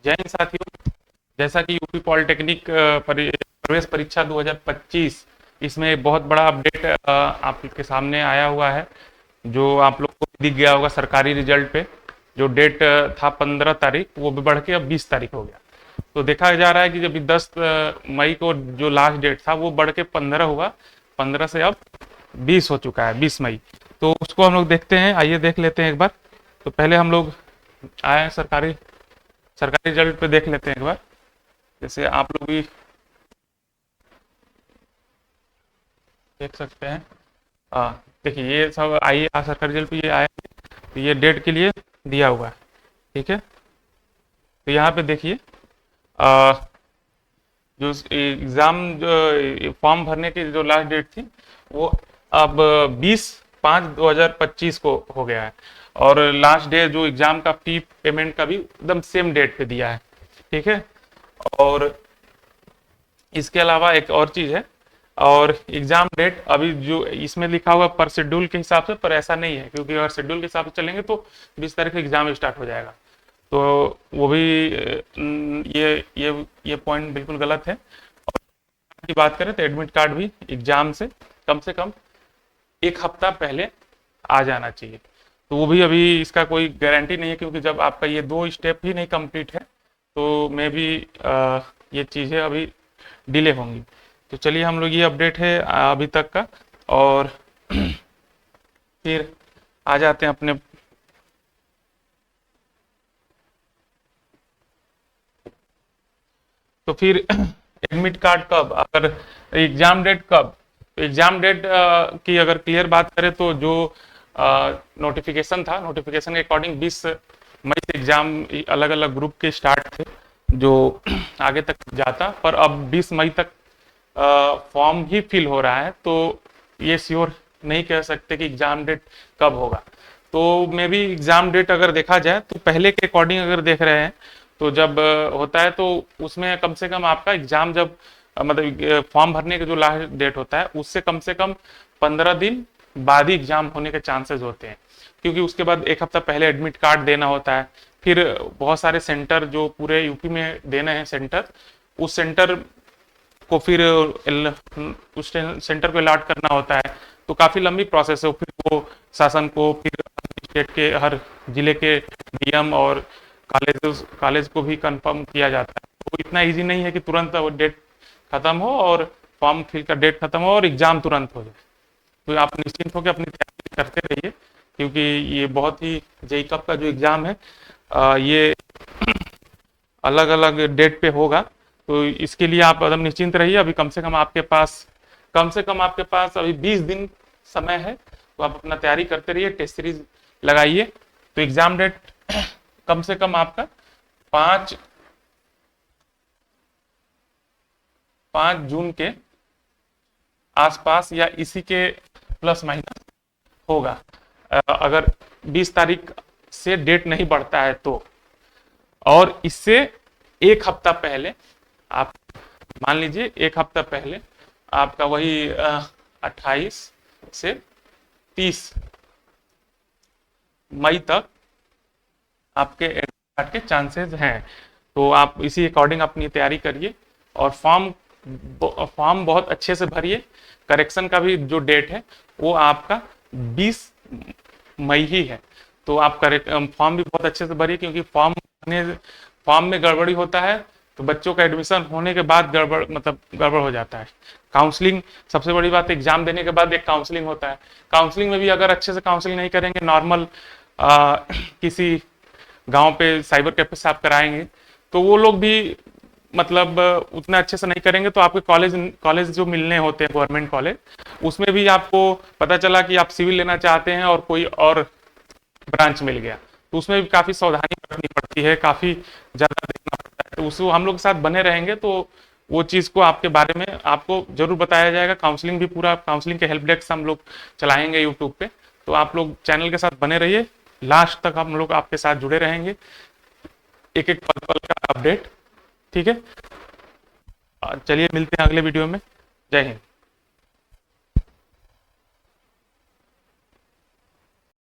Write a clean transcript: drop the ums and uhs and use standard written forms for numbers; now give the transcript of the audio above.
जय हिंद साथियों। जैसा कि यूपी पॉलिटेक्निक प्रवेश परीक्षा 2025, इसमें एक बहुत बड़ा अपडेट आपके सामने आया हुआ है, जो आप लोग को दिख गया होगा सरकारी रिजल्ट पे। जो डेट था 15 तारीख, वो भी बढ़ के अब 20 तारीख हो गया। तो देखा जा रहा है कि जब 10 मई को जो लास्ट डेट था वो बढ़ के 15 हुआ, 15 से अब 20 हो चुका है, 20 मई। तो उसको हम लोग देखते हैं, आइए देख लेते हैं एक बार। तो पहले हम लोग आए हैं सरकारी सरकारी रिजल्ट पे देख लेते हैं एक बार। जैसे आप लोग भी देख सकते हैं। देखिए ये सब आइए, सरकारी रिजल्ट पे ये आया है, तो ये डेट के लिए दिया हुआ है। ठीक है, तो यहाँ पे देखिए आ, जो एग्ज़ाम जो फॉर्म भरने की जो लास्ट डेट थी, वो अब 20/5/2025 को हो गया है। और लास्ट डे जो एग्ज़ाम का फी पेमेंट का भी एकदम सेम डेट पे दिया है। ठीक है, और इसके अलावा एक और चीज़ है, और एग्ज़ाम डेट अभी जो इसमें लिखा हुआ पर शेड्यूल के हिसाब से, पर ऐसा नहीं है, क्योंकि अगर शेड्यूल के हिसाब से चलेंगे तो 20 तारीख को एग्ज़ाम स्टार्ट हो जाएगा। तो वो भी ये पॉइंट बिल्कुल गलत है। और की बात करें तो एडमिट कार्ड भी एग्ज़ाम से कम एक हफ्ता पहले आ जाना चाहिए। तो वो भी अभी इसका कोई गारंटी नहीं है, क्योंकि जब आपका ये 2 स्टेप ही नहीं कंप्लीट है तो मे भी ये चीज़ें अभी डिले होंगी। तो चलिए, हम लोग ये अपडेट है अभी तक का। और फिर आ जाते हैं अपने। तो फिर एडमिट कार्ड कब, अगर एग्जाम डेट कब, तो एग्जाम डेट की अगर क्लियर बात करें तो जो नोटिफिकेशन था, नोटिफिकेशन के अकॉर्डिंग 20 मई से एग्जाम अलग अलग ग्रुप के स्टार्ट थे, जो आगे तक जाता, पर अब 20 मई तक फॉर्म ही फिल हो रहा है। तो ये श्योर नहीं कह सकते कि एग्जाम डेट कब होगा। तो मे बी एग्जाम डेट अगर देखा जाए तो पहले के अकॉर्डिंग अगर देख रहे हैं, तो जब होता है तो उसमें कम से कम आपका एग्जाम जब मतलब फॉर्म भरने का जो लास्ट डेट होता है, उससे कम से कम 15 दिन बाद ही एग्जाम होने के चांसेस होते हैं, क्योंकि उसके बाद एक हफ्ता पहले एडमिट कार्ड देना होता है। फिर बहुत सारे सेंटर जो पूरे यूपी में देने हैं सेंटर, उस सेंटर को फिर उस सेंटर को अलॉट करना होता है। तो काफ़ी लंबी प्रोसेस है। फिर वो शासन को, फिर स्टेट के हर जिले के डीएम और कॉलेज को भी कंफर्म किया जाता है। तो इतना इजी नहीं है कि तुरंत वो डेट खत्म हो और फॉर्म फिल का डेट खत्म हो और एग्जाम तुरंत हो जाए। तो आप निश्चिंत होकर अपनी तैयारी करते रहिए, क्योंकि ये बहुत ही जेई कप का जो एग्ज़ाम है ये अलग अलग डेट पे होगा। तो इसके लिए आप एकदम निश्चिंत रहिए। अभी कम से कम आपके पास अभी 20 दिन समय है। तो आप अपना तैयारी करते रहिए, टेस्ट सीरीज लगाइए। तो एग्जाम डेट कम से कम आपका 5 जून के आसपास या इसी के प्लस माइनस होगा। अगर 20 तारीख से डेट नहीं बढ़ता है तो, और इससे एक हफ्ता पहले आप मान लीजिए, एक हफ्ता पहले आपका वही 28 से 30 मई तक आपके एडमिट कार्ड के चांसेस हैं। तो आप इसी अकॉर्डिंग अपनी तैयारी करिए, और फॉर्म बहुत अच्छे से भरिए। करेक्शन का भी जो डेट है वो आपका 20 मई ही है। तो आप फॉर्म भी बहुत अच्छे से भरिए, क्योंकि फॉर्म में गड़बड़ी होता है तो बच्चों का एडमिशन होने के बाद गड़बड़ हो जाता है। काउंसलिंग सबसे बड़ी बात, एग्जाम देने के बाद एक काउंसलिंग होता है। काउंसलिंग में भी अगर अच्छे से काउंसलिंग नहीं करेंगे, नॉर्मल किसी गांव पे साइबर कैफे से आप कराएंगे, तो वो लोग भी मतलब उतना अच्छे से नहीं करेंगे। तो आपके कॉलेज जो मिलने होते हैं, गवर्नमेंट कॉलेज, उसमें भी आपको पता चला कि आप सिविल लेना चाहते हैं और कोई और ब्रांच मिल गया, तो उसमें भी काफ़ी सावधानी बरतनी पड़ती है, काफ़ी ज़्यादा देखना पड़ता है। तो उसको हम लोग के साथ बने रहेंगे तो वो चीज़ को आपके बारे में आपको जरूर बताया जाएगा। काउंसलिंग भी, पूरा काउंसलिंग के हेल्प डेस्क हम लोग चलाएंगे यूट्यूब पे। तो आप लोग चैनल के साथ बने रहिए, लास्ट तक हम लोग आपके साथ जुड़े रहेंगे, एक एक पल पल का अपडेट। ठीक है, चलिए मिलते हैं अगले वीडियो में। जय हिंद।